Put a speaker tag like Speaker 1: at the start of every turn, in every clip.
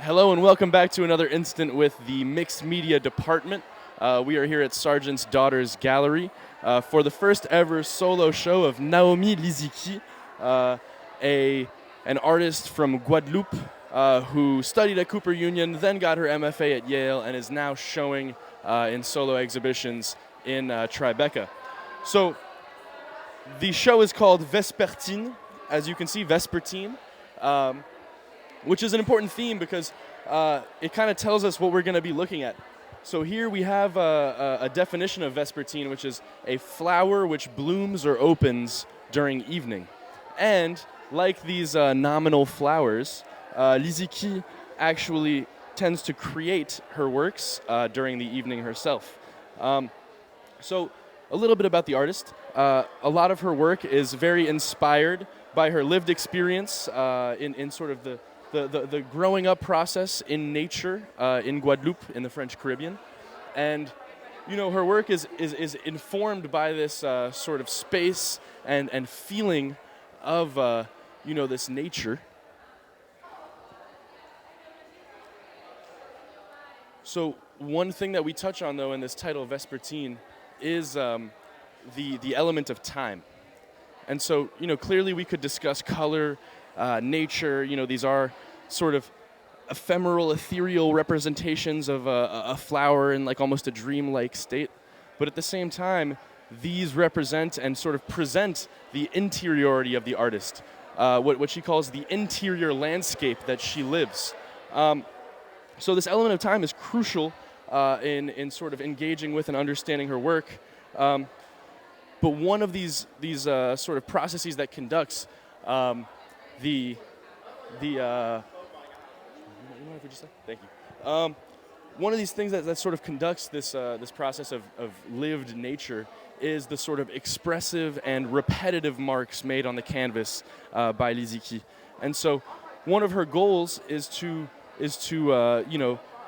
Speaker 1: Hello and welcome back to another instant with the Mixed Media Department. We are here at Sargent's Daughters Gallery for the first ever solo show of Naomi Lisiki, uh, an artist from Guadeloupe who studied at Cooper Union, then got her MFA at Yale, and is now showing in solo exhibitions in Tribeca. So the show is called Vespertine, as you can see, Vespertine. Which is an important theme because it kind of tells us what we're going to be looking at. So here we have a definition of Vespertine, which is a flower which blooms or opens during evening. And like these nominal flowers, Lisiki actually tends to create her works during the evening herself. So a little bit about the artist. A lot of her work is very inspired by her lived experience in sort of the growing up process in nature in Guadeloupe in the French Caribbean. And, you know, her work is informed by this sort of space and feeling of, this nature. So one thing that we touch on, though, in this title, Vespertine, is the element of time. And so, clearly we could discuss color, nature. These are sort of ephemeral, ethereal representations of a flower in like almost a dreamlike state. But at the same time, these represent and sort of present the interiority of the artist, what she calls the interior landscape that she lives. So this element of time is crucial in sort of engaging with and understanding her work. But one of these sort of processes that conducts the thank you. One of these things that sort of conducts this process of lived nature is the sort of expressive and repetitive marks made on the canvas by Lisiki. And so one of her goals is to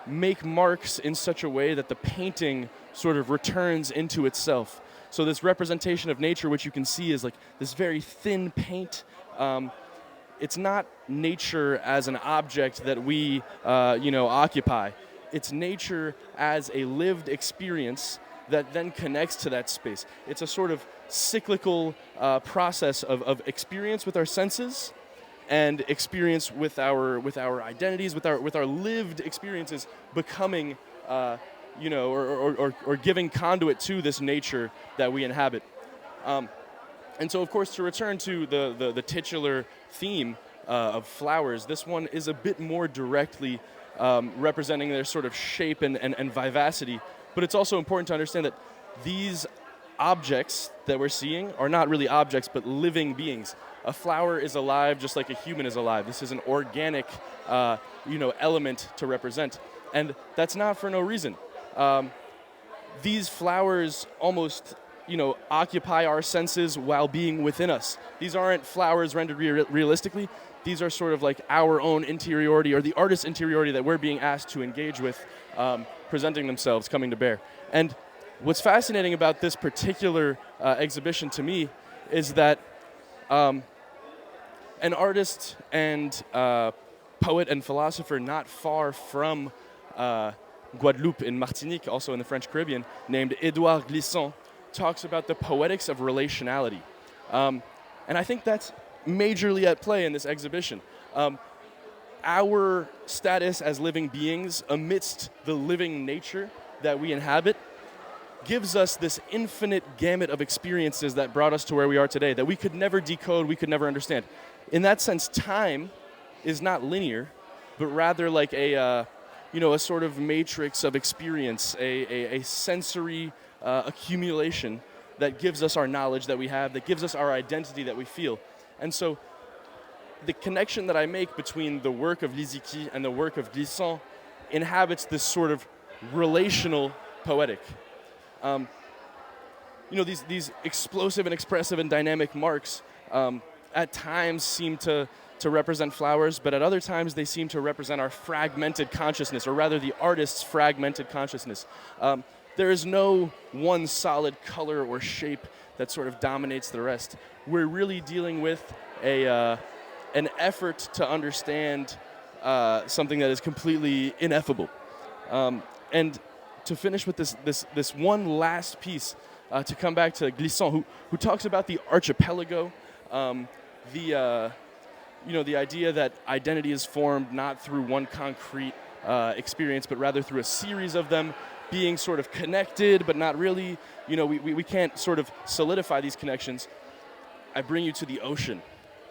Speaker 1: make marks in such a way that the painting sort of returns into itself. So this representation of nature, which you can see is like this very thin paint. It's not nature as an object that we, occupy. It's nature as a lived experience that then connects to that space. It's a sort of cyclical process of experience with our senses and experience with our identities, with our lived experiences becoming or giving conduit to this nature that we inhabit. And so, of course, to return to the titular theme of flowers, this one is a bit more directly representing their sort of shape and vivacity. But it's also important to understand that these objects that we're seeing are not really objects, but living beings. A flower is alive just like a human is alive. This is an organic, element to represent. And that's not for no reason. These flowers almost, occupy our senses while being within us. These aren't flowers rendered realistically. These are sort of like our own interiority or the artist's interiority that we're being asked to engage with, presenting themselves, coming to bear. And what's fascinating about this particular exhibition to me is that an artist and poet and philosopher not far from Guadeloupe in Martinique, also in the French Caribbean, named Édouard Glissant, talks about the poetics of relationality. And I think that's majorly at play in this exhibition. Our status as living beings amidst the living nature that we inhabit gives us this infinite gamut of experiences that brought us to where we are today, that we could never decode, we could never understand. In that sense, time is not linear, but rather like a sort of matrix of experience, a sensory accumulation that gives us our knowledge that we have, that gives us our identity that we feel. And so the connection that I make between the work of Lisiki and the work of Glissant inhabits this sort of relational poetic. These explosive and expressive and dynamic marks at times seem to represent flowers, but at other times they seem to represent our fragmented consciousness, or rather the artist's fragmented consciousness. There is no one solid color or shape that sort of dominates the rest. We're really dealing with an effort to understand something that is completely ineffable. And to finish with this one last piece, to come back to Glissant, who talks about the archipelago, the idea that identity is formed not through one concrete experience, but rather through a series of them being sort of connected, but not really. We can't sort of solidify these connections. I bring you to the ocean,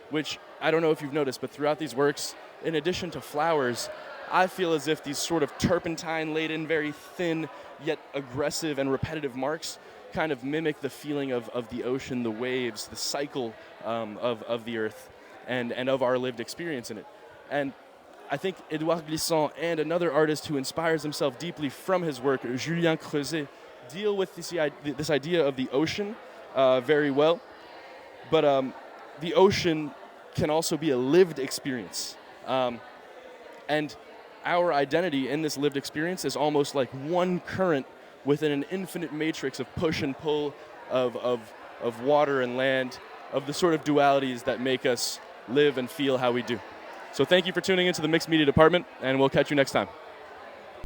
Speaker 1: which I don't know if you've noticed, but throughout these works, in addition to flowers, I feel as if these sort of turpentine-laden, very thin, yet aggressive and repetitive marks kind of mimic the feeling of the ocean, the waves, the cycle of the earth, and of our lived experience in it. And I think Edouard Glissant and another artist who inspires himself deeply from his work, Julien Creuset, deal with this idea of the ocean very well. But the ocean can also be a lived experience. And our identity in this lived experience is almost like one current within an infinite matrix of push and pull, of water and land, of the sort of dualities that make us live and feel how we do. So thank you for tuning into the Mixed Media Department, and we'll catch you next time.